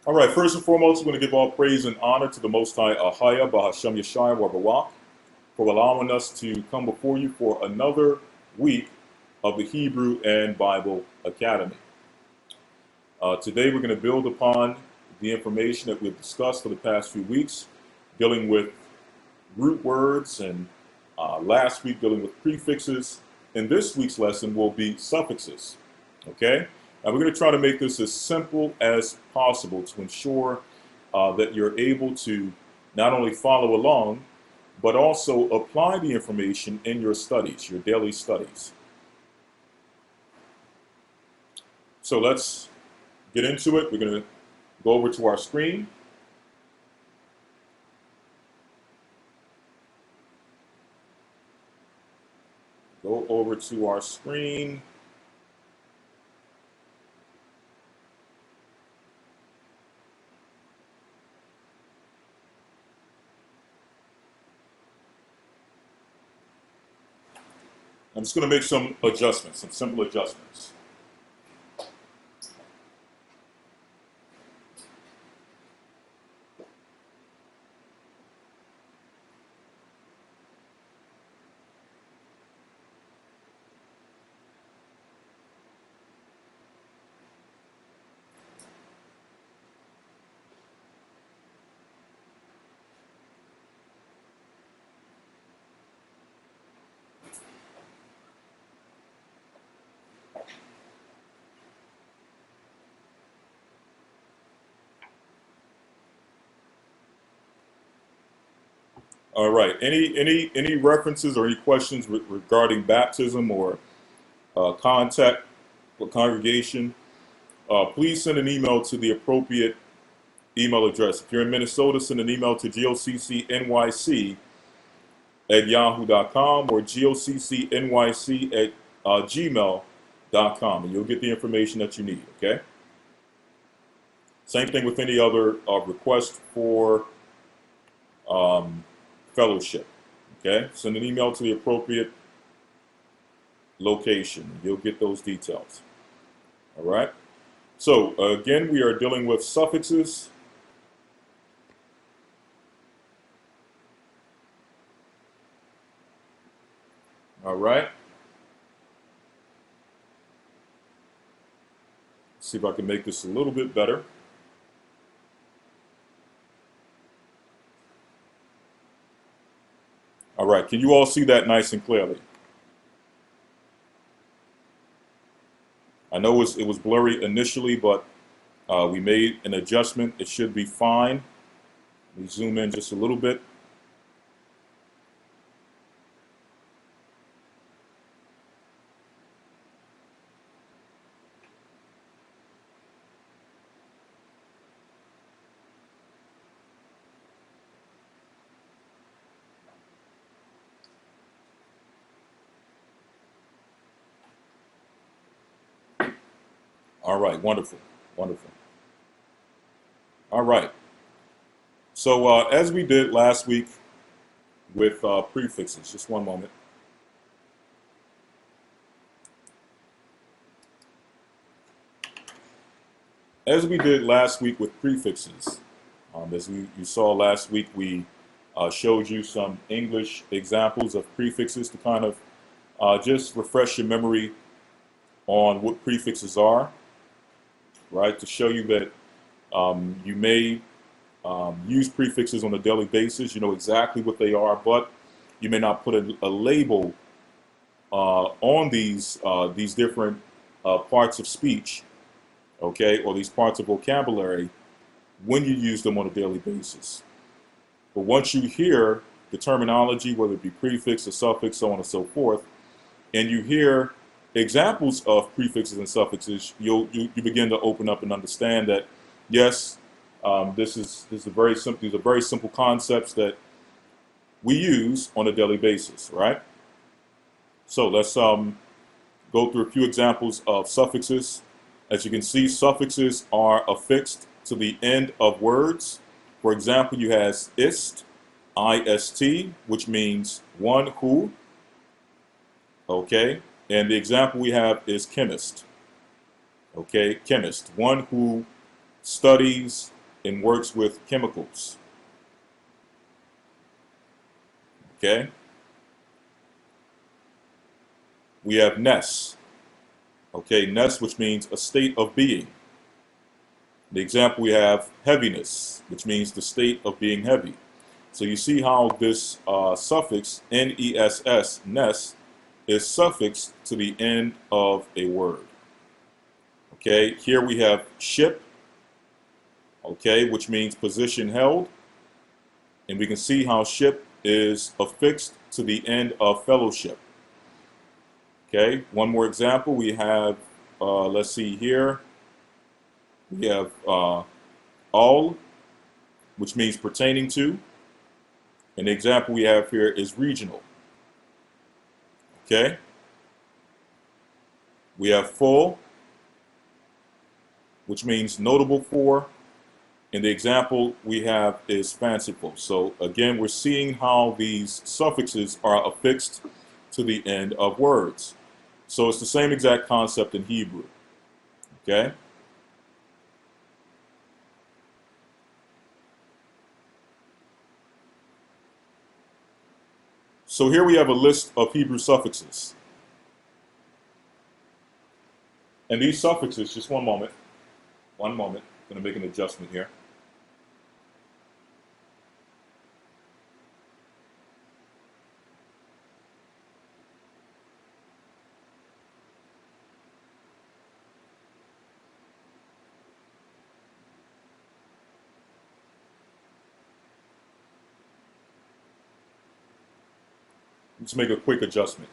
All right, first and foremost, we're going to give all praise and honor to the Most High Ahaya, Bahashem Yeshai, Wabawak, for allowing us to come before you for another week of the Hebrew and Bible Academy. Today, we're going to build upon the information that we've discussed for the past few weeks, dealing with root words, and last week dealing with prefixes. And this week's lesson will be suffixes. Okay? Now we're going to try to make this as simple as possible to ensure that you're able to not only follow along, but also apply the information in your studies, your daily studies. So let's get into it. We're going to go over to our screen. Go over to our screen. I'm just going to make some adjustments, some simple adjustments. All right. Any references or any questions regarding baptism or contact or congregation? Please send an email to the appropriate email address. If you're in Minnesota, send an email to goccnyc@yahoo.com or goccnyc@gmail.com, and you'll get the information that you need. Okay. Same thing with any other request for fellowship. Okay, send an email to the appropriate location. You'll get those details. All right. So again, we are dealing with suffixes. All right. Let's see if I can make this a little bit better. All right, can you all see that nice and clearly? I know it was blurry initially, but we made an adjustment. It should be fine. Let me zoom in just a little bit. All right, wonderful, wonderful. All right. So as we did last week with prefixes, just one moment. As we did last week with prefixes, as you saw last week, we showed you some English examples of prefixes to kind of just refresh your memory on what prefixes are, right? To show you that you may use prefixes on a daily basis. You know exactly what they are, but you may not put a label on these different parts of speech, okay, or these parts of vocabulary when you use them on a daily basis. But once you hear the terminology, whether it be prefix or suffix, so on and so forth, and you hear examples of prefixes and suffixes, you begin to open up and understand that yes, this is a very simple. These are very simple concepts that we use on a daily basis, right? So let's go through a few examples of suffixes. As you can see, suffixes are affixed to the end of words. For example, you have ist, which means one who. Okay, and the example we have is chemist. Okay, chemist, one who studies and works with chemicals. Okay? We have ness. Okay, ness, which means a state of being. The example we have heaviness, which means the state of being heavy. So you see how this suffix, ness, ness, is suffixed to the end of a word. Okay, here we have ship, okay, which means position held. And we can see how ship is affixed to the end of fellowship. Okay, one more example. We have, let's see here, we have all, which means pertaining to. And the example we have here is regional. Okay, we have full, which means notable for. And the example we have is fanciful. So again, we're seeing how these suffixes are affixed to the end of words. So it's the same exact concept in Hebrew. Okay? So here we have a list of Hebrew suffixes. And these suffixes, just one moment. I'm going to make an adjustment here. Let's make a quick adjustment.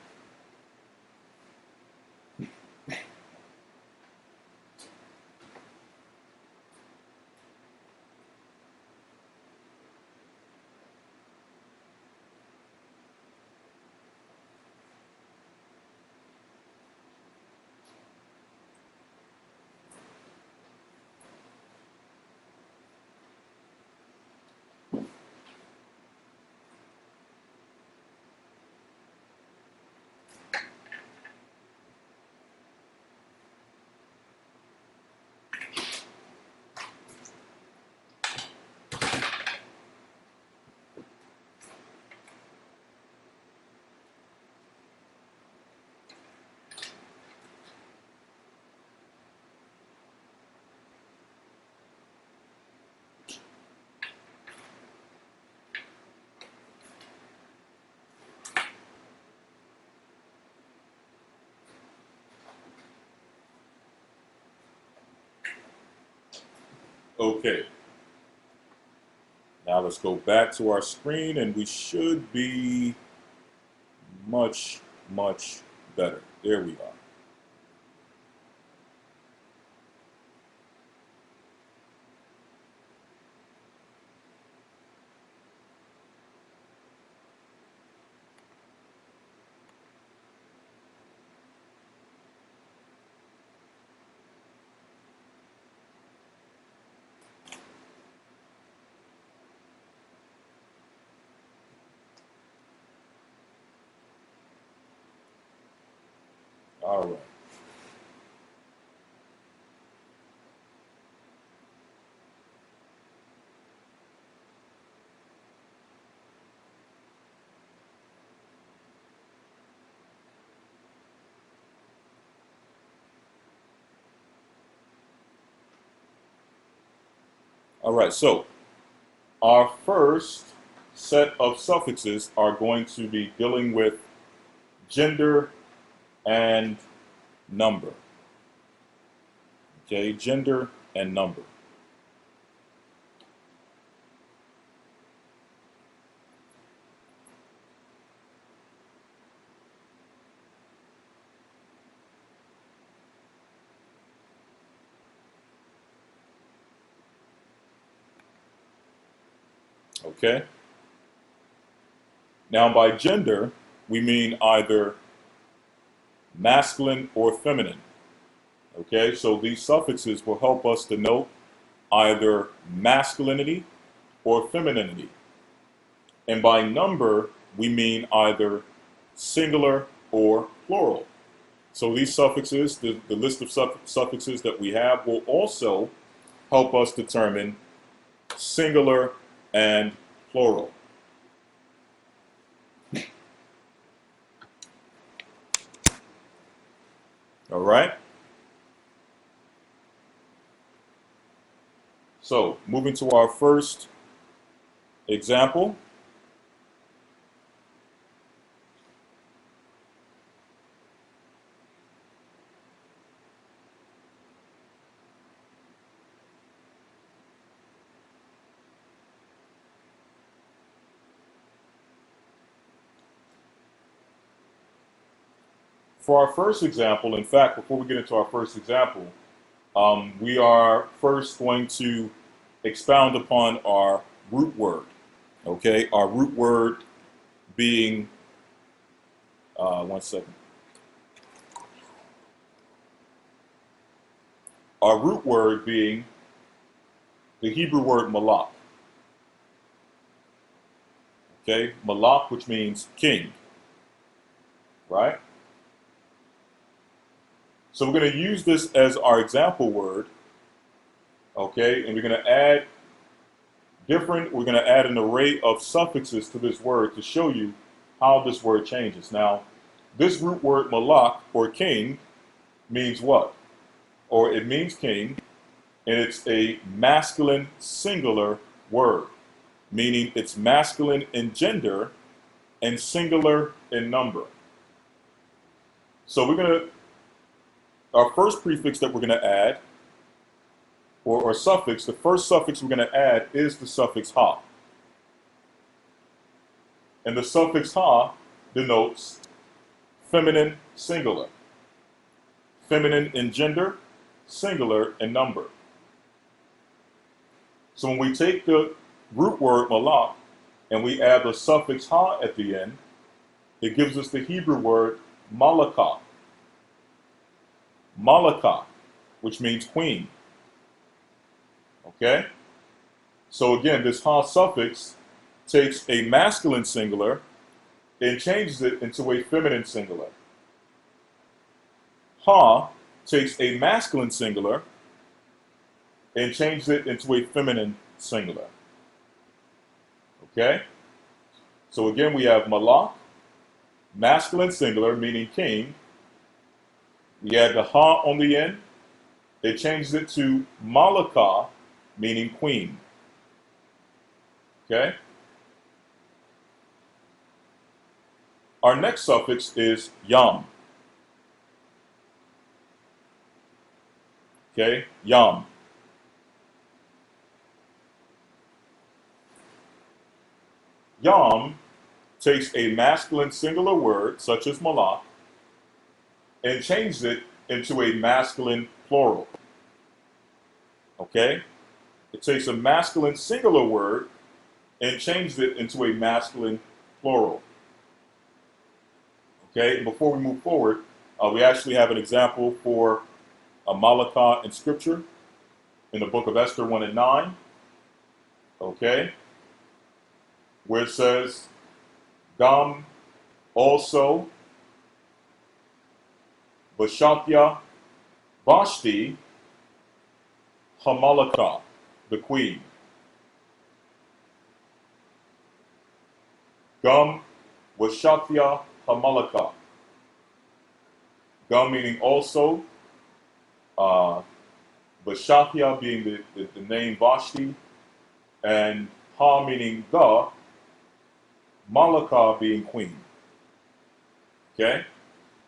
Okay. Now let's go back to our screen and we should be much, much better. There we are. All right. All right, so our first set of suffixes are going to be dealing with gender and number. Okay, gender and number. Okay? Now, by gender, we mean either masculine or feminine. Okay, so these suffixes will help us denote either masculinity or femininity. And by number, we mean either singular or plural. So these suffixes, the list of suffixes that we have, will also help us determine singular, and plural. All right? So, moving to our first example. For our first example, in fact, before we get into our first example, we are first going to expound upon our root word. Okay, our root word being, one second. Our root word being the Hebrew word malak. Okay, malak, which means king, right? So we're going to use this as our example word, okay, and we're going to add we're going to add an array of suffixes to this word to show you how this word changes. Now, this root word malak, or king, means what? Or it means king, and it's a masculine singular word, meaning it's masculine in gender and singular in number. So our first prefix that we're going to add, or suffix, the first suffix we're going to add is the suffix ha. And the suffix ha denotes feminine singular. Feminine in gender, singular in number. So when we take the root word malak and we add the suffix ha at the end, it gives us the Hebrew word malakah. Malakah, which means queen. Okay? So again, this ha suffix takes a masculine singular and changes it into a feminine singular. Ha takes a masculine singular and changes it into a feminine singular. Okay? So again, we have malak, masculine singular, meaning king. We add the ha on the end. It changes it to malakah, meaning queen. Okay? Our next suffix is yam. Okay? Yam. Yam takes a masculine singular word, such as malak, and changes it into a masculine plural. Okay? It takes a masculine singular word and changes it into a masculine plural. Okay? And before we move forward, we actually have an example for a malakah in Scripture in the book of Esther 1 and 9. Okay? Where it says, Gam also Bashatya Vashti Hamalakah, the queen. Gum Washatya Hamalakah. Gum meaning also, Bashatya being the name Vashti, and Ha meaning the, Malakah being queen. Okay?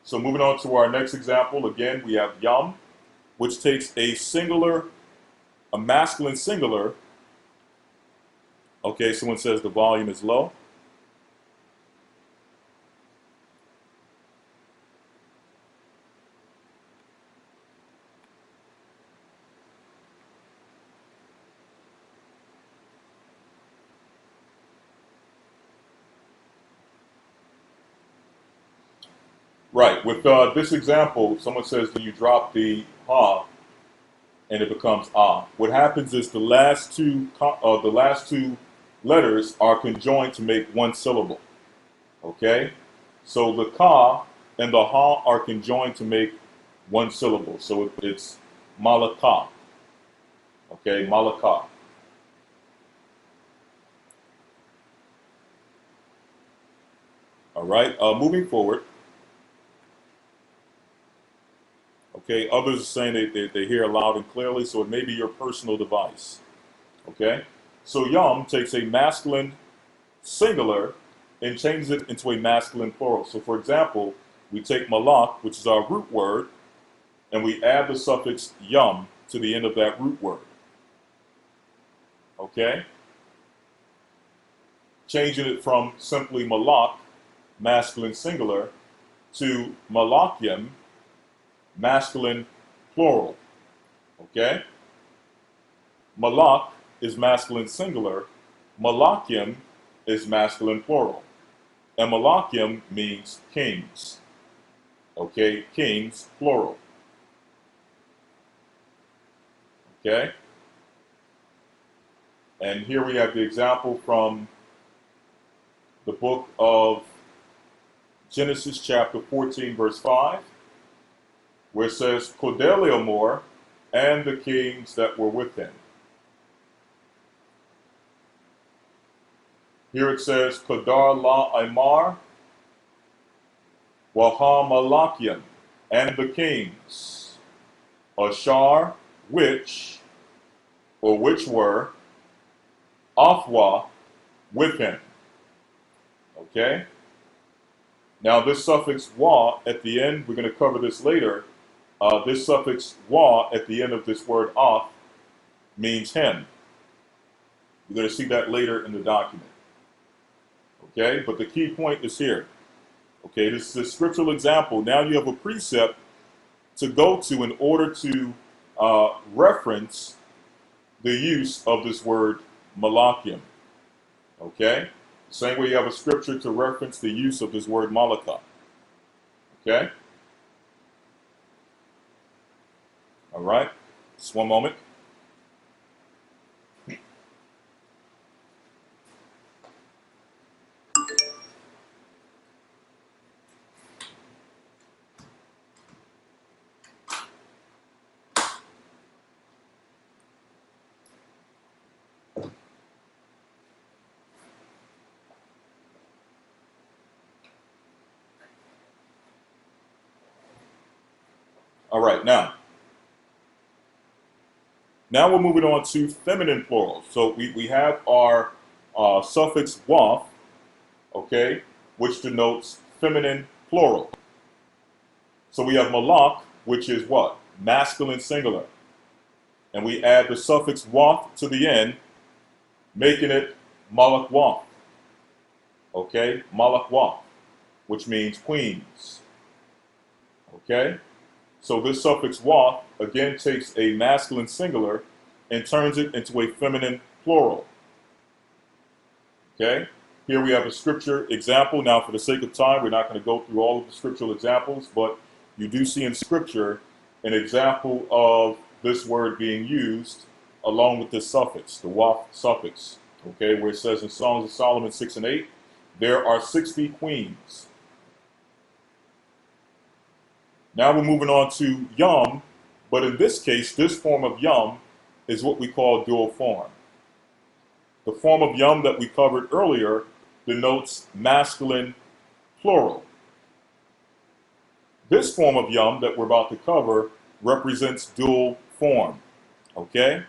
So moving on to our next example, again, we have Yam, which takes a masculine singular. Okay, someone says the volume is low. Right. With this example, someone says that you drop the ha and it becomes ah. What happens is the last two letters are conjoined to make one syllable. Okay. So the ka and the ha are conjoined to make one syllable. So it's malakah. Okay, malakah. All right. Moving forward. Okay. Others are saying they hear loud and clearly, so it may be your personal device. Okay. So yum takes a masculine singular and changes it into a masculine plural. So for example, we take malak, which is our root word, and we add the suffix yum to the end of that root word. Okay? Changing it from simply malak, masculine singular, to malakyam, masculine plural. Okay? Malak is masculine singular, malakyam is masculine plural. And malakyam means kings. Okay? Kings, plural. Okay? And here we have the example from the book of Genesis chapter 14, verse 5, where it says, Kodeleomor and the kings that were with him. Here it says, Kodar la Imar, Waha Malakian, and the kings, Ashar, which were, Afwa, with him. Okay? Now this suffix wa at the end, we're going to cover this later. This suffix wa at the end of this word af means him. You're going to see that later in the document. Okay? But the key point is here. Okay, this is a scriptural example. Now you have a precept to go to in order to reference the use of this word malakium. Okay? Same way you have a scripture to reference the use of this word malaka. Okay? All right? Just one moment. All right, now we're moving on to feminine plurals. So we have our suffix waf, okay, which denotes feminine plural. So we have malak, which is what? Masculine singular. And we add the suffix waf to the end, making it malak waf. Okay, malak waf, which means queens. Okay? So this suffix waf, again, takes a masculine singular and turns it into a feminine plural. Okay? Here we have a scripture example. Now, for the sake of time, we're not going to go through all of the scriptural examples, but you do see in scripture an example of this word being used along with this suffix, the waf suffix. Okay? Where it says in Songs of Solomon 6 and 8, there are 60 queens. Now we're moving on to yum, but in this case, this form of yum is what we call dual form. The form of yum that we covered earlier denotes masculine plural. This form of yum that we're about to cover represents dual form, okay?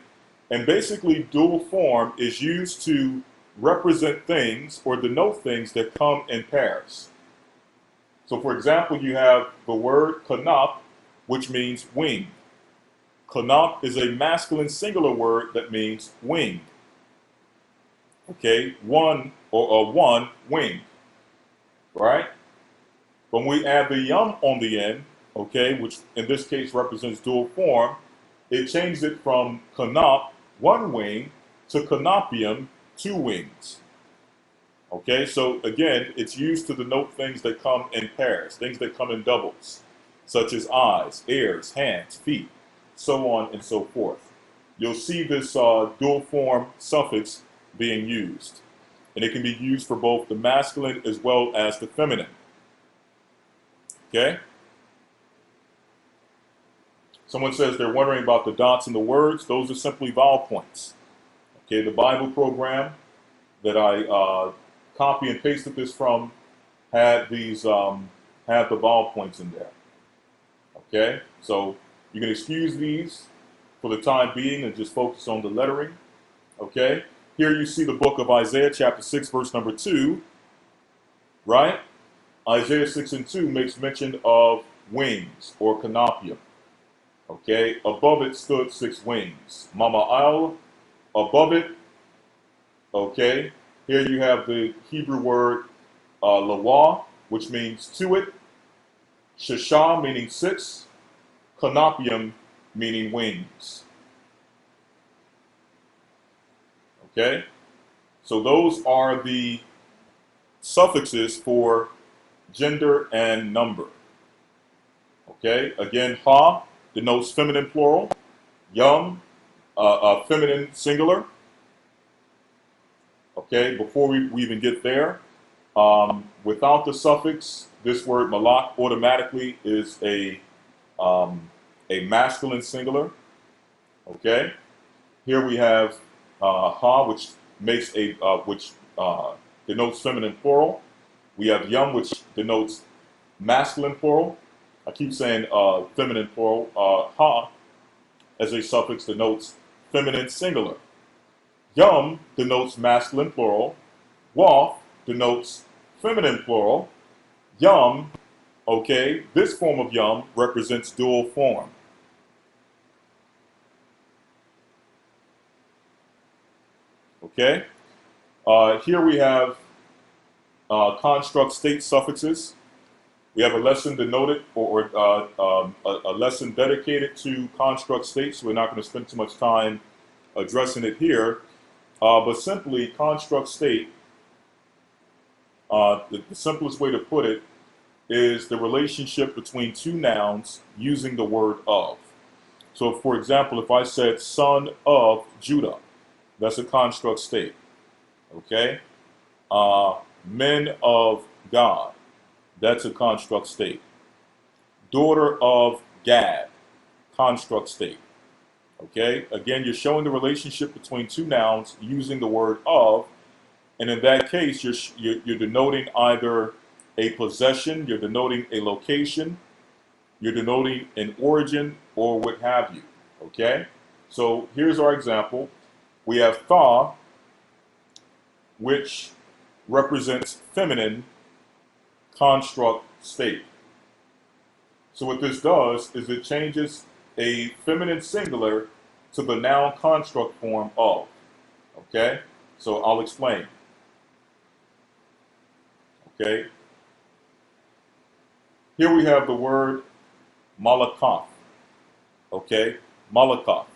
And basically, dual form is used to represent things or denote things that come in pairs. So for example, you have the word kanap, which means wing. Kanap is a masculine singular word that means wing. Okay, one wing, right? When we add the yum on the end, okay, which in this case represents dual form, it changes it from kanap, one wing, to kanapium, two wings. Okay, so again, it's used to denote things that come in pairs, things that come in doubles, such as eyes, ears, hands, feet, so on and so forth. You'll see this dual form suffix being used, and it can be used for both the masculine as well as the feminine. Okay? Someone says they're wondering about the dots in the words. Those are simply vowel points. Okay, the Bible program that I copy and pasted this from had these had the vowel points in there. Okay, so you can excuse these for the time being and just focus on the lettering. Okay, here you see the book of Isaiah, chapter 6, verse number 2, right? Isaiah 6 and 2 makes mention of wings or canopium. Okay, above it stood 6 wings. Mama Al, above it. Okay, here you have the Hebrew word lawa, which means to it. Shashah, meaning 6. Canopium, meaning wings. Okay, so those are the suffixes for gender and number. Okay, again, ha denotes feminine plural, yum, feminine singular. Okay, before we even get there, without the suffix, this word malak automatically is a masculine singular. Okay, here we have ha, which makes denotes feminine plural. We have yum, which denotes masculine plural. I keep saying feminine plural. Ha, as a suffix, denotes feminine singular. Yum denotes masculine plural. Waf denotes feminine plural. Yum, okay, this form of yum represents dual form. Okay, here we have construct state suffixes. We have a lesson denoted or a lesson dedicated to construct states. We're not going to spend too much time addressing it here, but simply construct state, the simplest way to put it is the relationship between two nouns using the word of. So for example, if I said son of Judah, that's a construct state. Okay, men of God, that's a construct state. Daughter of Gad, construct state. Okay, again, you're showing the relationship between two nouns using the word of, and in that case, you're denoting either a possession, you're denoting a location, you're denoting an origin, or what have you. Okay, so here's our example. We have tha, which represents feminine construct state. So what this does is it changes a feminine singular to the noun construct form of. Okay, so I'll explain. Okay, here we have the word Malakoth. Okay, Malakoth.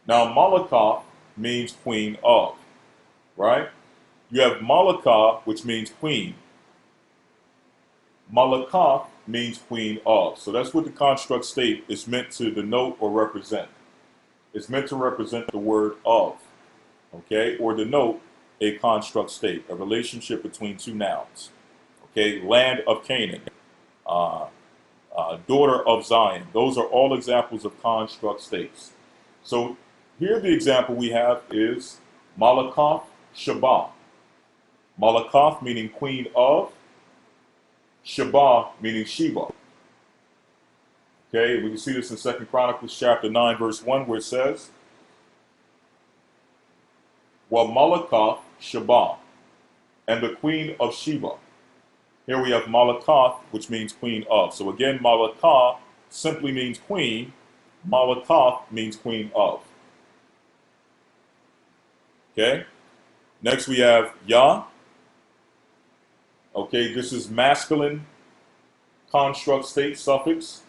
Now Malakoth means queen of, right? You have Malakah, which means queen. Malakoth means queen of. So that's what the construct state is meant to denote or represent. It's meant to represent the word of, okay, or denote a construct state, a relationship between two nouns. Okay, land of Canaan, daughter of Zion. Those are all examples of construct states. So here the example we have is Malakoth Shabbat. Malakoth meaning queen of, Sheba meaning Sheba. Okay, we can see this in 2 Chronicles chapter 9, verse 1, where it says, Well, Malakoth Sheba, and the queen of Sheba. Here we have Malakoth, which means queen of. So again, Malakah simply means queen. Malakoth means queen of. Okay, next we have Yah. Okay, this is masculine construct state suffix.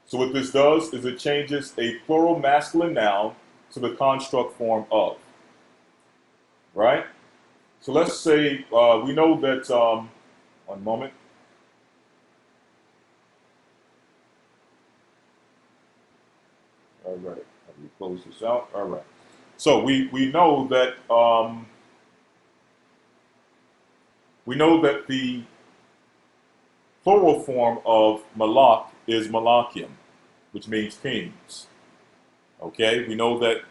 So what this does is it changes a plural masculine noun to the construct form of. Right? So let's say we know that, one moment. All right, let me close this out. All right. So we know that the plural form of Malak is Malakim, which means kings. Okay, we know that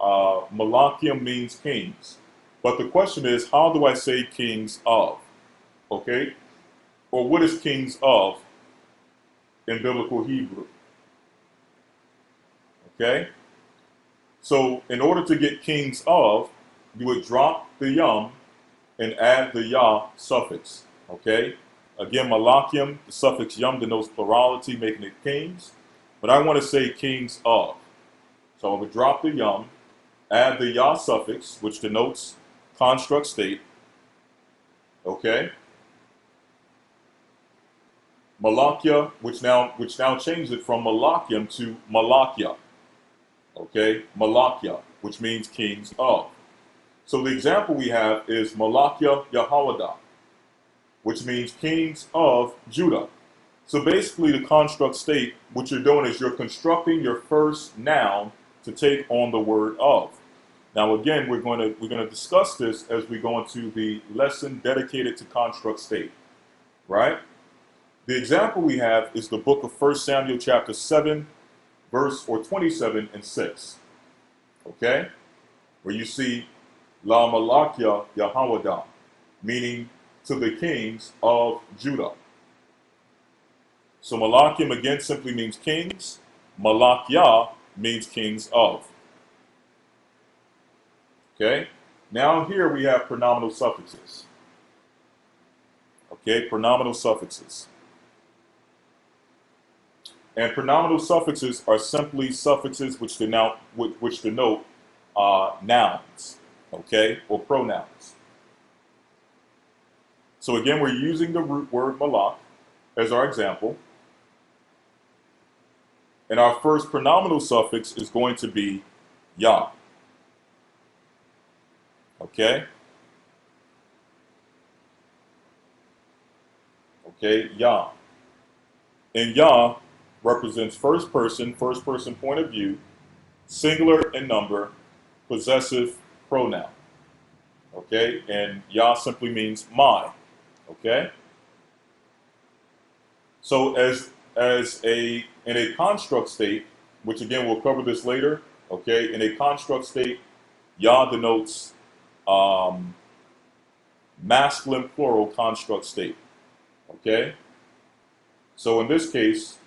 Malakim means kings. But the question is, how do I say kings of? Okay? Or what is kings of in biblical Hebrew? Okay? So in order to get kings of, you would drop the yum and add the yah suffix. Okay? Again, malachium, the suffix yum denotes plurality, making it kings. But I want to say kings of. So I would drop the yum, add the yah suffix, which denotes construct state. Okay? Malakia, which now changes it from malachium to malakia. Okay? Malakia, which means kings of. So the example we have is Malakia Yahawada, which means kings of Judah. So basically the construct state, what you're doing is you're constructing your first noun to take on the word of. Now again, we're going to discuss this as we go into the lesson dedicated to construct state, right? The example we have is the book of 1 Samuel chapter 7, verse or 27 and 6. Okay? Where you see La Malakia Yahawada, meaning to the kings of Judah. So Malakim again simply means kings. Malakia means kings of. Okay? Now here we have pronominal suffixes. Okay, pronominal suffixes. And pronominal suffixes are simply suffixes which denote nouns, okay, or pronouns. So again, we're using the root word malak as our example. And our first pronominal suffix is going to be ya. Okay? Okay, ya. And ya represents first person point of view, singular in number, possessive pronoun. Okay? And ya simply means my. Okay? So in a construct state, which again we'll cover this later, okay, in a construct state, ya denotes masculine plural construct state. Okay? So in this case,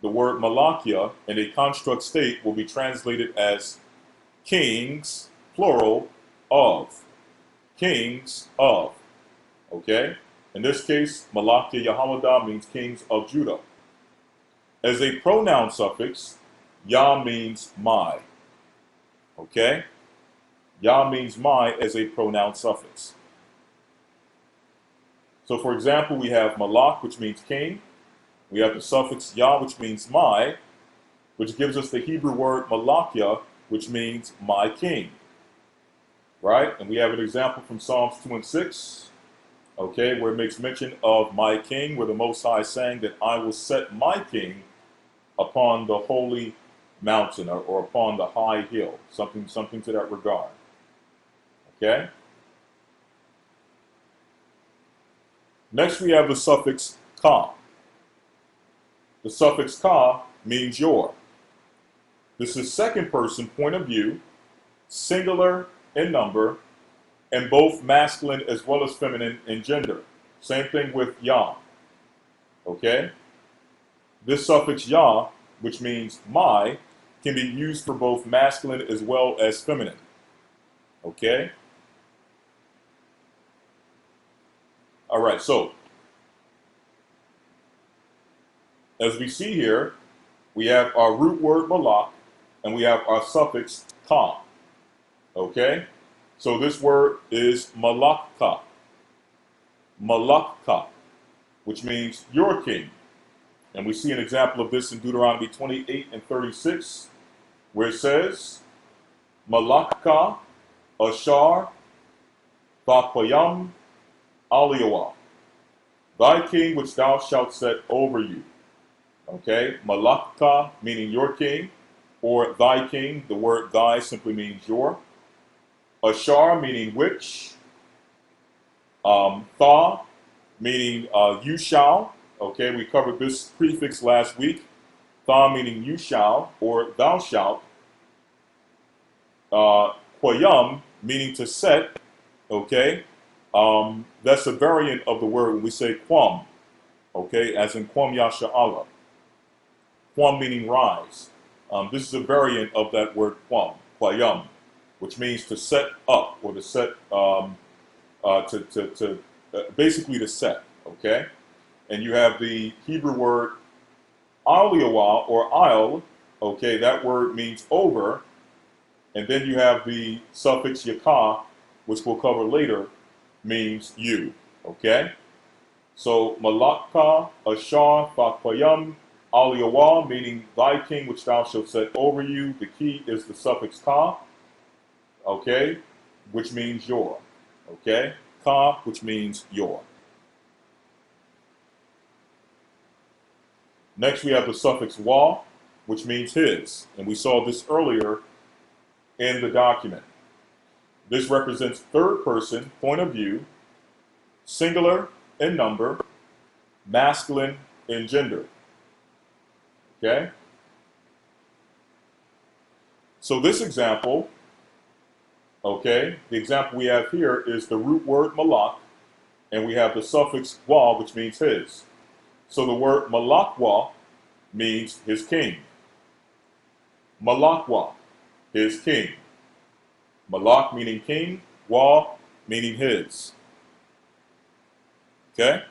the word malakia in a construct state will be translated as kings, plural, of. Kings of. Okay? In this case, malakia Yahamada means kings of Judah. As a pronoun suffix, ya means my. Okay? Ya means my as a pronoun suffix. So for example, we have malak, which means king. We have the suffix ya, which means my, which gives us the Hebrew word malakia, which means my king. Right? And we have an example from Psalms 2 and 6, okay, where it makes mention of my king, where the Most High is saying that I will set my king upon the holy mountain or upon the high hill, something to that regard. Okay? Next we have the suffix ka. The suffix ka means your. This is second person point of view, singular in number, and both masculine as well as feminine in gender. Same thing with ya. Okay? This suffix ya, which means my, can be used for both masculine as well as feminine. Okay? All right, so as we see here, we have our root word malak, and we have our suffix ka. Okay? So this word is malakka. Malakka, which means your king. And we see an example of this in Deuteronomy 28 and 36, where it says, Malakka Ashar Vakwayam Aliyawa, thy king which thou shalt set over you. Okay, Malakka meaning your king, or thy king. The word thy simply means your. Ashar meaning which. Tha meaning you shall. Okay, we covered this prefix last week. Tha meaning you shall or thou shalt. Quayam meaning to set. Okay, That's a variant of the word when we say quam, okay, as in quam yasha Allah. Quam meaning rise. This is a variant of that word quayam, which means to set up or to set, basically to set, okay? And you have the Hebrew word aliyawa or il, okay, that word means over. And then you have the suffix yakah, which we'll cover later, means you, okay? So malaka, ashar, fakpayam, aliyawa, meaning thy king which thou shalt set over you. The key is the suffix ka, okay, which means your, okay? Ka, which means your. Next we have the suffix wa, which means his. And we saw this earlier in the document. This represents third person, point of view, singular in number, masculine in gender. Okay? So this example, okay, the example we have here is the root word malak, and we have the suffix wa, which means his. So the word malakwa means his king. Malakwa, his king. Malak meaning king, wa meaning his. Okay?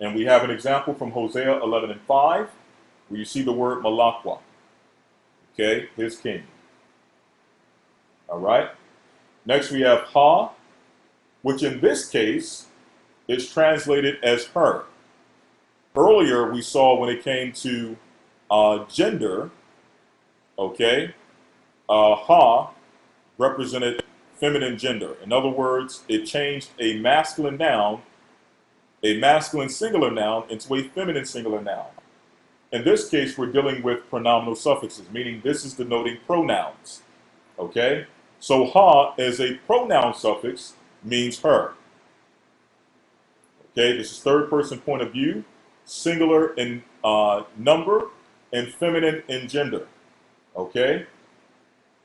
And we have an example from Hosea 11:5, where you see the word malakwa. Okay, his king. All right? Next we have ha, which in this case is translated as her. Earlier we saw when it came to gender, okay, ha represented feminine gender. In other words, it changed a masculine noun, a masculine singular noun, into a feminine singular noun. In this case, we're dealing with pronominal suffixes, meaning this is denoting pronouns. Okay? So ha as a pronoun suffix means her. Okay, this is third person point of view, singular in number, and feminine in gender. Okay?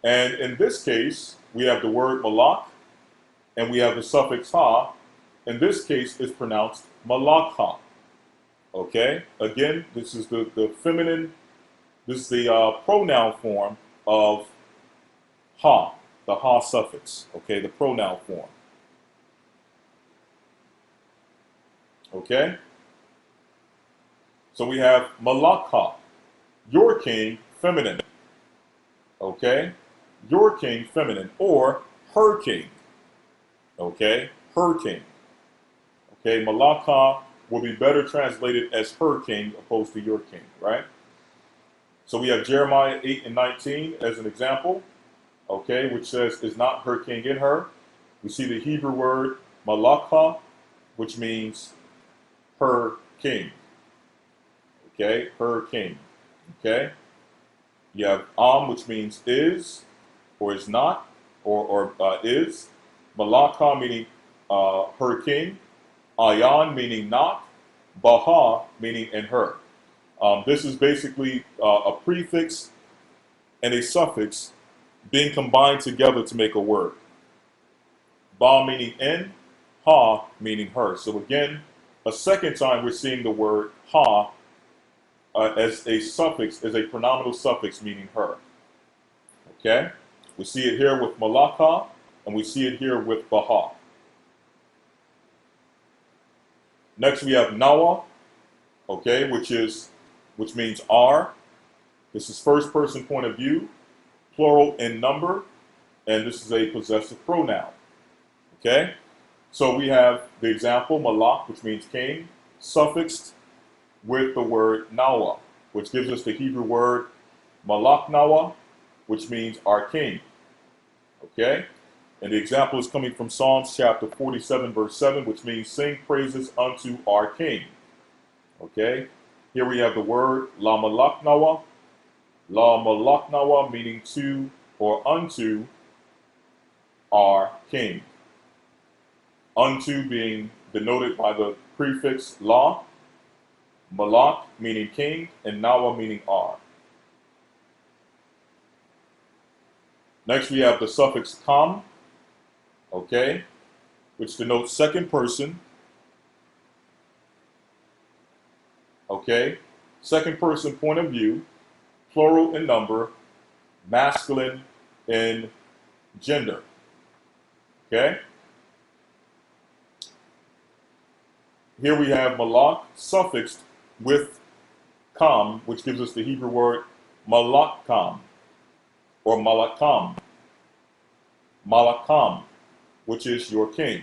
And in this case, we have the word malak, and we have the suffix ha. In this case, it's pronounced malakha. Okay? Again, this is the feminine, this is the pronoun form of ha, the ha suffix. Okay, the pronoun form. Okay? So we have malakha, your king, feminine. Okay? Your king, feminine, or her king. Okay? Her king. Okay? Malakha will be better translated as her king opposed to your king, right? So we have Jeremiah 8:19 as an example, okay, which says, is not her king in her? We see the Hebrew word malakha, which means her king. Okay? Her king. Okay? You have which means is, or is not, or is. Malakha meaning her king. Ayan meaning not. Baha meaning in her. This is basically a prefix and a suffix being combined together to make a word. Ba meaning in, ha meaning her. So again, a second time we're seeing the word ha as a suffix, as a pronominal suffix meaning her. Okay? We see it here with malakha, and we see it here with baha. Next we have nawa, okay, which means are. This is first person point of view, plural in number, and this is a possessive pronoun. Okay? So we have the example malak, which means king, suffixed with the word nawa, which gives us the Hebrew word malak nawa, which means our king. Okay? And the example is coming from Psalms chapter 47, verse 7, which means sing praises unto our king. Okay? Here we have the word la malak nawa. La malak nawa meaning to or unto our king. Unto being denoted by the prefix la, malak meaning king, and nawa meaning are. Next we have the suffix kam, okay, which denotes second person, okay, second person point of view, plural in number, masculine in gender, okay? Here we have malak suffixed with kam, which gives us the Hebrew word malakam or malakam, malakam, which is your king.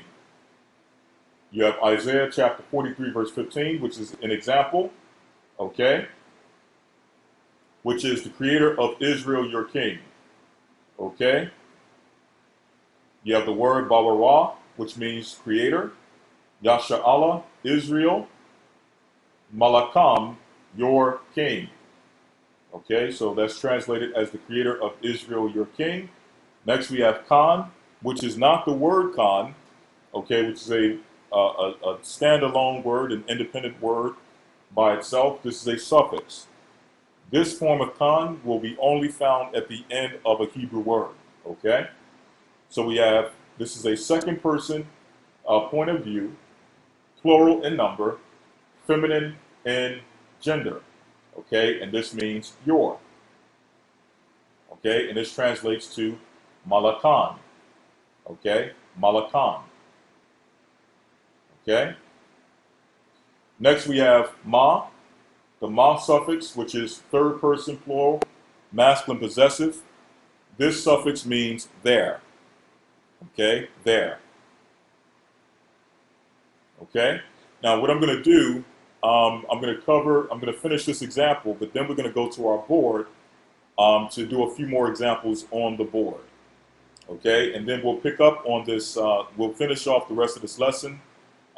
You have Isaiah chapter 43, verse 15, which is an example, okay, which is the creator of Israel, your king, okay. You have the word Bawarah, which means creator, Yasha Allah, Israel, Malakam, your king. Okay, so that's translated as the creator of Israel, your king. Next we have Khan, which is not the word Khan, okay, which is a standalone word, an independent word by itself. This is a suffix. This form of Khan will be only found at the end of a Hebrew word, okay? So we have, this is a second person point of view, plural in number, feminine in gender, okay? And this means your, okay? And this translates to Malakan, okay? Malakan, okay? Next we have ma, the ma suffix, which is third person plural, masculine possessive. This suffix means there, okay? There, okay? Now what I'm going to do, I'm going to finish this example, but then we're going to go to our board to do a few more examples on the board, okay? And then we'll pick up on this, we'll finish off the rest of this lesson.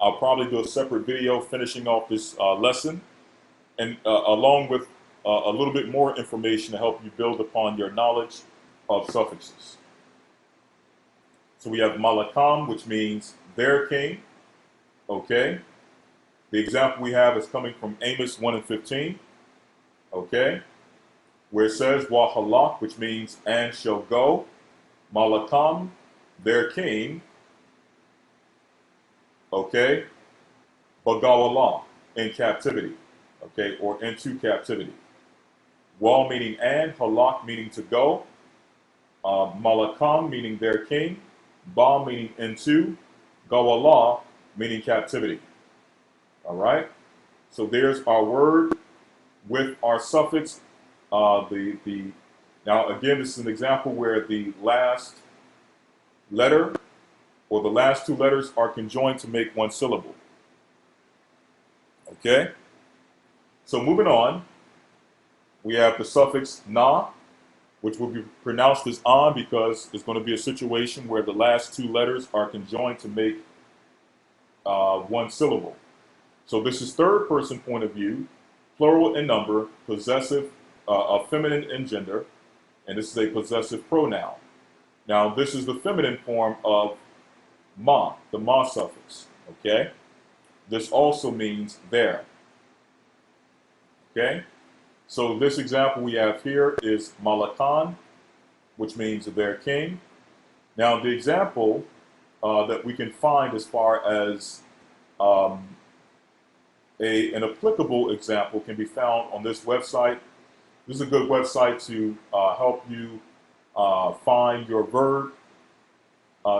I'll probably do a separate video finishing off this lesson, and along with a little bit more information to help you build upon your knowledge of suffixes. So we have Malakam, which means their king, okay? The example we have is coming from Amos 1 and 15, okay? Where it says, Wahalak, which means and shall go, Malakam, their king, okay? Bagawalah, in captivity, okay? Or into captivity. Wal meaning and, halak meaning to go, Malakam meaning their king, Ba meaning into, Gawalah meaning captivity. All right, so there's our word with our suffix. Now again, this is an example where the last letter or the last two letters are conjoined to make one syllable. Okay, so moving on, we have the suffix na, which will be pronounced as an because there's going to be a situation where the last two letters are conjoined to make one syllable. So this is third person point of view, plural in number, possessive, feminine in gender, and this is a possessive pronoun. Now this is the feminine form of ma, the ma suffix, okay? This also means there, okay? So this example we have here is Malakan, which means their king. Now the example that we can find as far as an applicable example can be found on this website. This is a good website to help you find your verb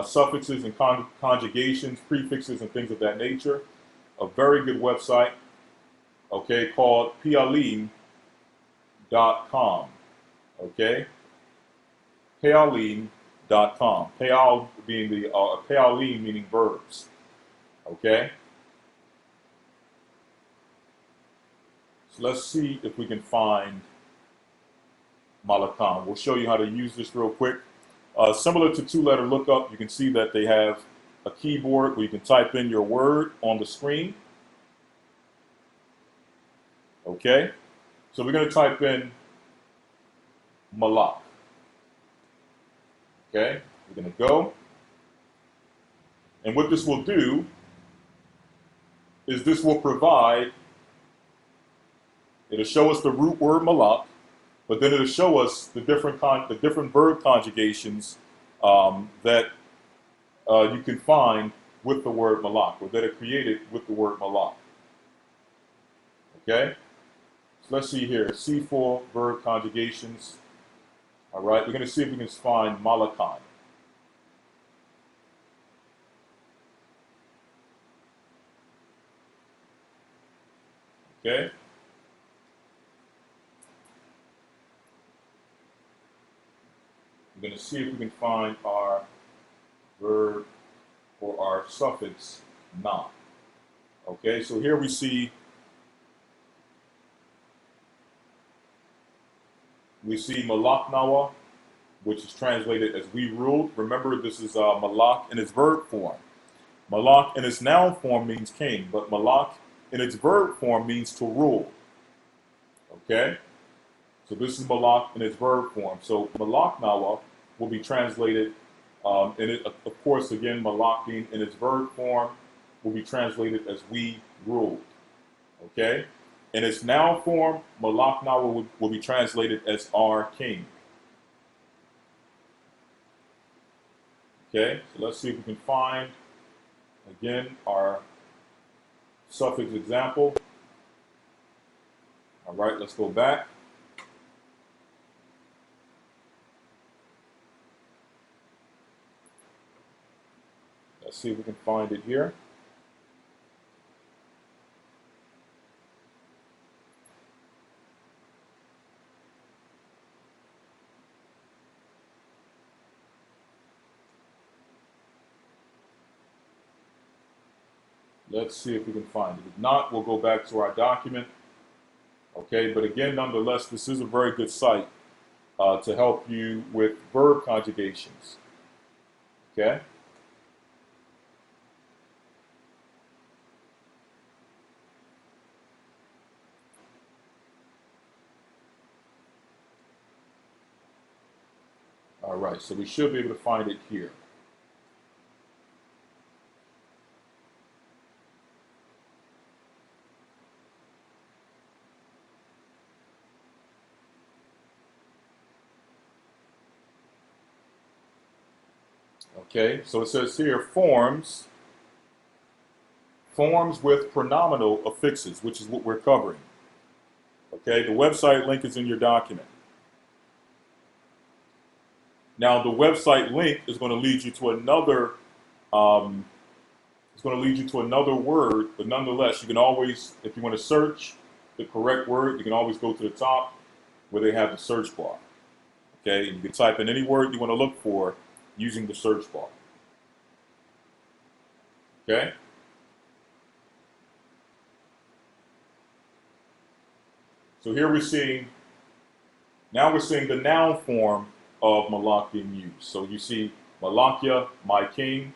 suffixes and conjugations, prefixes, and things of that nature. A very good website, okay, called pealim.com, okay? Pealim.com. Peal being the pealim meaning verbs, okay? So let's see if we can find Malakam. We'll show you how to use this real quick. Similar to two-letter lookup, you can see that they have a keyboard where you can type in your word on the screen. Okay, so we're going to type in Malak. Okay, we're going to go. And what this will do is this will provide, it'll show us the root word Malak, but then it'll show us the different verb conjugations that you can find with the word malak, or that are created with the word malak. Okay? So let's see here. C4 verb conjugations. All right, we're going to see if we can find malakan. Okay? We're going to see if we can find our verb or our suffix na. Okay, so here we see malaknawa, which is translated as we ruled. Remember, this is malak in its verb form. Malak in its noun form means king, but malak in its verb form means to rule. Okay? So this is malak in its verb form. So malaknawa will be translated, and it, of course, again, malakin in its verb form will be translated as we ruled. Okay? In its noun form, malaknawa will be translated as our king. Okay? So let's see if we can find, again, our suffix example. All right, let's go back. Let's see if we can find it here. Let's see if we can find it. If not, we'll go back to our document. Okay, but again, nonetheless, this is a very good site to help you with verb conjugations. Okay? All right, so we should be able to find it here. Okay, so it says here forms with pronominal affixes, which is what we're covering. Okay, the website link is in your document. Now, the website link is going to lead you to another. It's going to lead you to another word, but nonetheless, you can always, if you want to search the correct word, you can always go to the top where they have the search bar. Okay, and you can type in any word you want to look for using the search bar. Okay. So here we're seeing. Now we're seeing the noun form of malak being used. So you see Malakya, my king.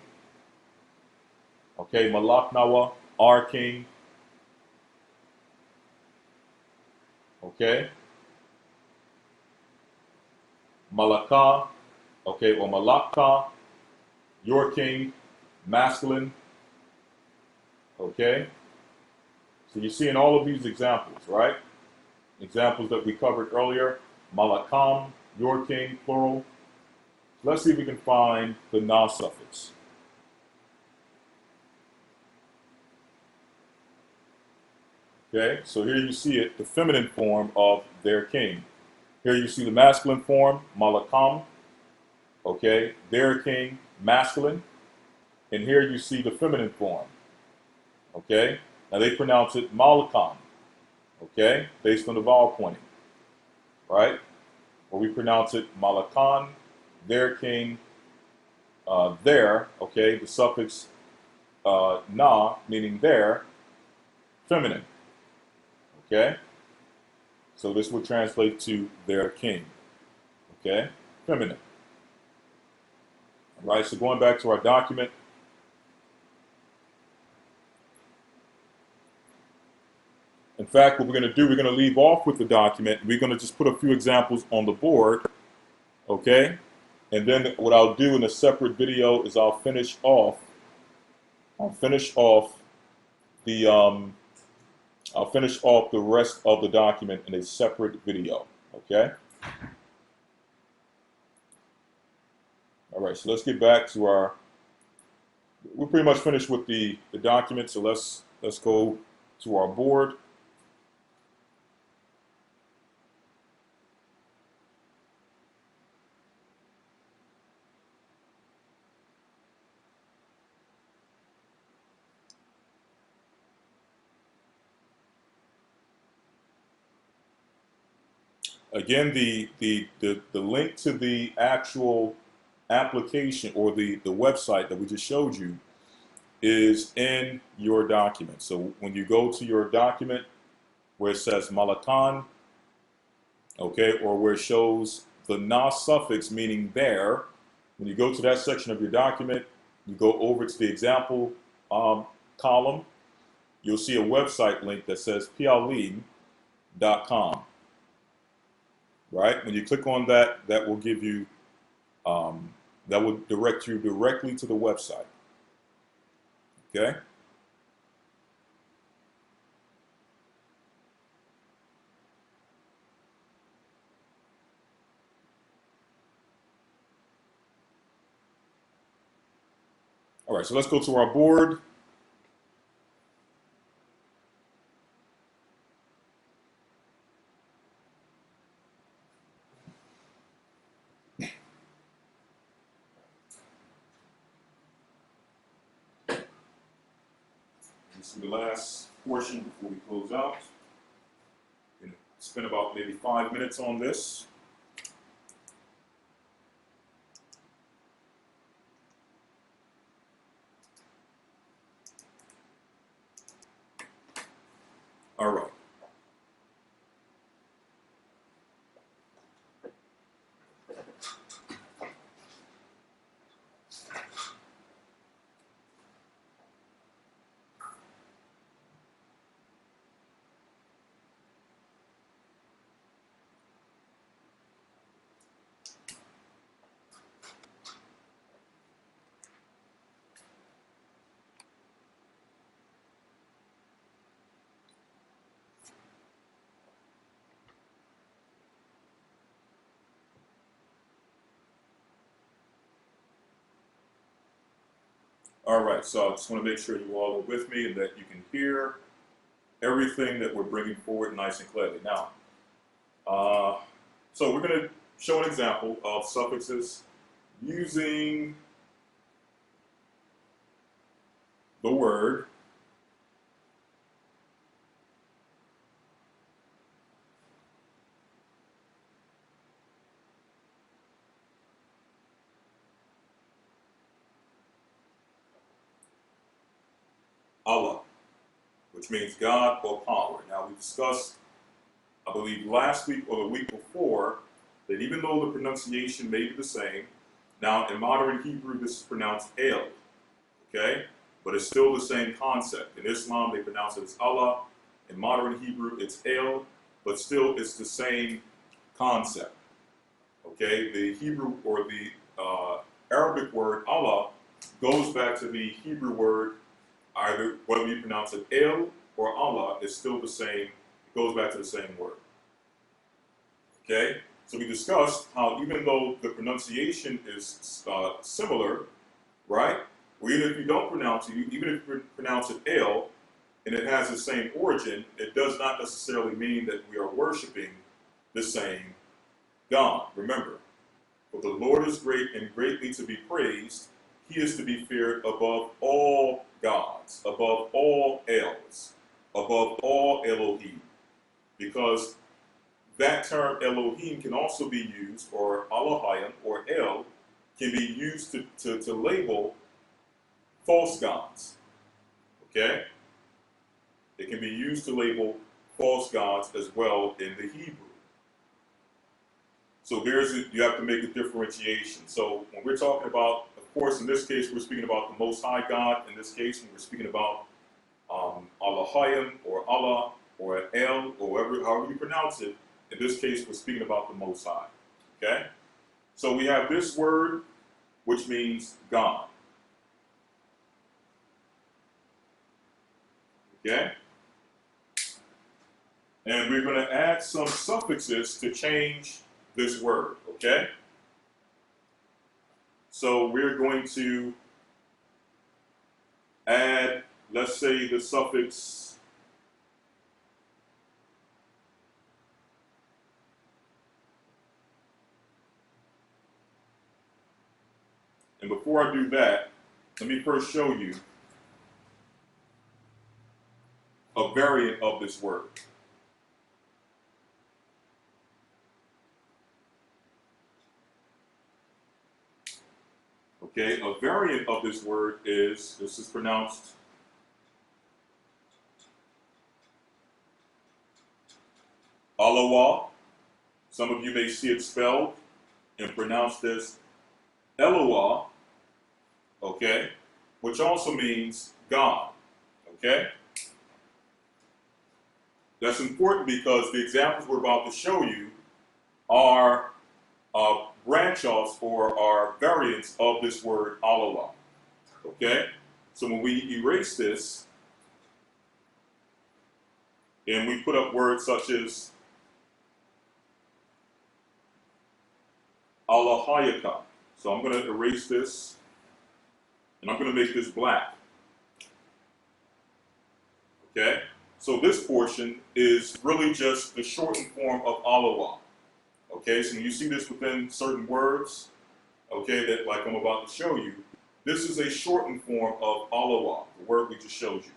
Okay, Malaknawa, our king. Okay. Malaka, okay, or Malakka, your king, masculine. Okay. So you're seeing all of these examples, right? Examples that we covered earlier. Malakam, your king, plural. So let's see if we can find the na suffix. Okay, so here you see it, the feminine form of their king. Here you see the masculine form, malakam. Okay, their king, masculine. And here you see the feminine form. Okay, now they pronounce it malakam. Okay, based on the vowel pointing. Right? Or we pronounce it malakan, their king, their, okay, the suffix na, meaning their, feminine. Okay? So this would translate to their king. Okay? Feminine. All right, so going back to our document. In fact, what we're going to do, we're going to leave off with the document. We're going to just put a few examples on the board. Okay? And then what I'll do in a separate video is I'll finish off the rest of the document in a separate video. Okay? All right, so let's get back to our we're pretty much finished with the document, so let's go to our board. Again, the link to the actual application or the website that we just showed you is in your document. So when you go to your document where it says Malatan, okay, or where it shows the na suffix meaning there, when you go to that section of your document, you go over to the example column, you'll see a website link that says pialim.com. Right? When you click on that, that will give you, that will direct you directly to the website. Okay? All right, so let's go to our board. This is the last portion before we close out. We're going to spend about maybe 5 minutes on this. All right. All right, so I just want to make sure you all are with me and that you can hear everything that we're bringing forward nice and clearly. Now, so we're going to show an example of suffixes using the word Allah, which means God or power. Now, we discussed, I believe, last week or the week before, that even though the pronunciation may be the same, now in modern Hebrew this is pronounced El, okay? But it's still the same concept. In Islam they pronounce it as Allah. In modern Hebrew it's El, but still it's the same concept, okay? The Hebrew or the Arabic word Allah goes back to the Hebrew word, either whether you pronounce it El or Allah, it's still the same, it goes back to the same word. Okay? So we discussed how even though the pronunciation is similar, right? Or even if you don't pronounce it, even if you pronounce it El, and it has the same origin, it does not necessarily mean that we are worshiping the same God. Remember, for the Lord is great and greatly to be praised. He is to be feared above all gods, above all Els, above all Elohim. Because that term Elohim can also be used, or Elohim, or El, can be used to label false gods. Okay? It can be used to label false gods as well in the Hebrew. So you have to make a differentiation. So when we're talking about, of course, in this case, we're speaking about the Most High God. In this case, when we're speaking about Elohim or Allah or El or however you pronounce it, in this case, we're speaking about the Most High. Okay? So we have this word, which means God. Okay? And we're going to add some suffixes to change this word. Okay? So we're going to let's say the suffix and before I do that, let me first show you a variant of this word. Okay, a variant of this word is, this is pronounced Alawa. Some of you may see it spelled and pronounced as Eloah, okay, which also means God, okay? That's important because the examples we're about to show you are branch-offs or are variants of this word Alawa, okay? So when we erase this and we put up words such as Alahayaka. So I'm going to erase this, and I'm going to make this black. Okay? So this portion is really just the shortened form of Alawa. Okay? So when you see this within certain words, okay, that like I'm about to show you, this is a shortened form of Alawa, the word we just showed you.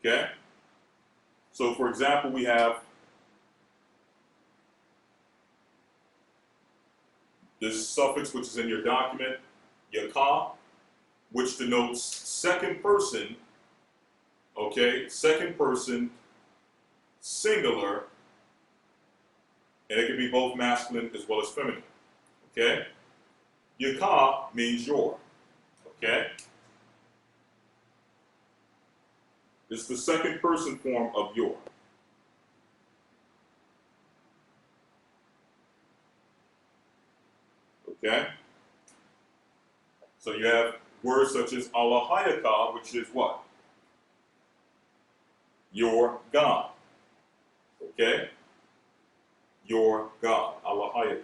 Okay? So for example, we have this suffix which is in your document, yaka, which denotes second person, okay, second person, singular, and it can be both masculine as well as feminine, okay? Yaka means your, okay? It's the second person form of your. Okay? So you have words such as Alahayaka, which is what? Your God. Okay? Your God. Alahayaka.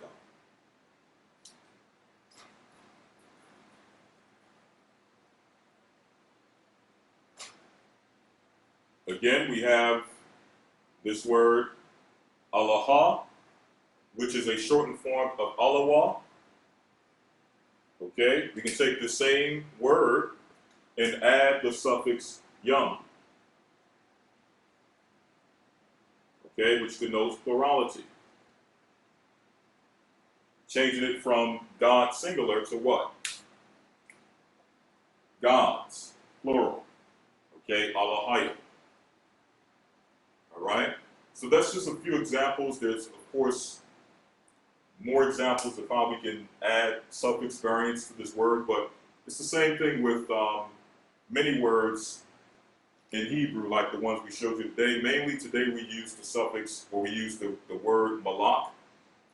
Again, we have this word Alaha, which is a shortened form of Alawa. Okay, we can take the same word and add the suffix young, okay, which denotes plurality. Changing it from God singular to what? Gods, plural. Okay, Alahaya. All right, so that's just a few examples. There's, of course, more examples of how we can add suffix variants to this word, but it's the same thing with many words in Hebrew, like the ones we showed you today. Mainly today we use the suffix, or we use the word malak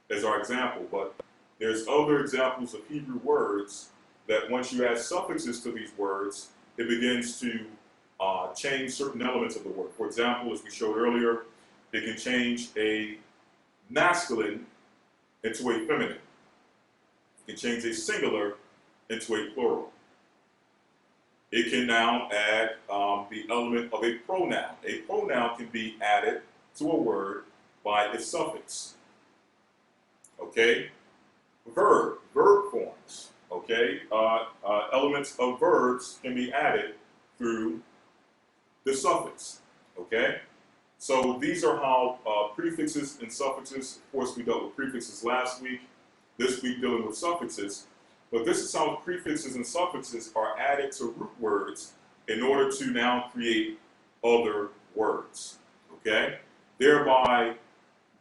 as our example, but there's other examples of Hebrew words that once you add suffixes to these words, it begins to change certain elements of the word. For example, as we showed earlier, it can change a masculine into a feminine. It can change a singular into a plural. It can now add the element of a pronoun. A pronoun can be added to a word by its suffix. Okay? Verb forms. Okay? Elements of verbs can be added through the suffix. Okay? So these are how prefixes and suffixes, of course we dealt with prefixes last week, this week dealing with suffixes, but this is how prefixes and suffixes are added to root words in order to now create other words, okay? Thereby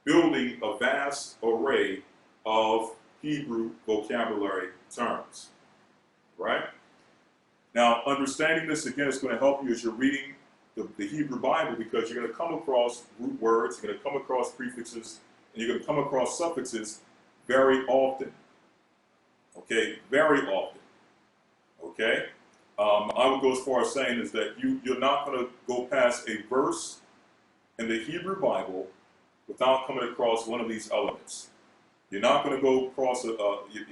building a vast array of Hebrew vocabulary terms, right? Now, understanding this, again, is going to help you as you're reading the Hebrew Bible, because you're going to come across root words, you're going to come across prefixes, and you're going to come across suffixes very often. Okay, very often. Okay, I would go as far as saying is that you're not going to go past a verse in the Hebrew Bible without coming across one of these elements. You're not going to go across you're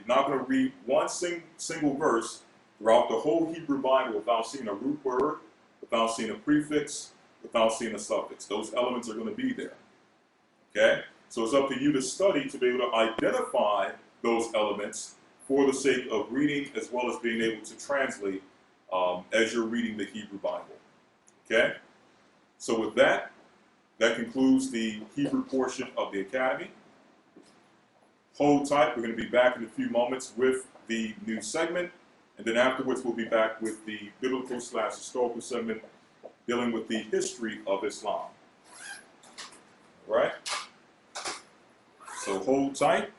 not going to read one single verse throughout the whole Hebrew Bible without seeing a root word, without seeing a prefix, without seeing a suffix. Those elements are going to be there. Okay? So it's up to you to study to be able to identify those elements for the sake of reading as well as being able to translate as you're reading the Hebrew Bible. Okay? So with that, that concludes the Hebrew portion of the Academy. Hold tight. We're going to be back in a few moments with the new segment. And then afterwards, we'll be back with the biblical/historical segment dealing with the history of Islam. All right? So hold tight.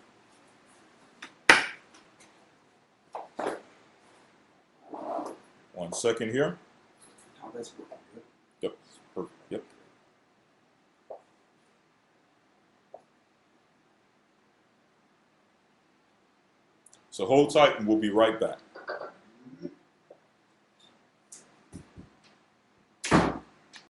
One second here. Oh, that's good. Yep. Perfect. Yep. So hold tight and we'll be right back.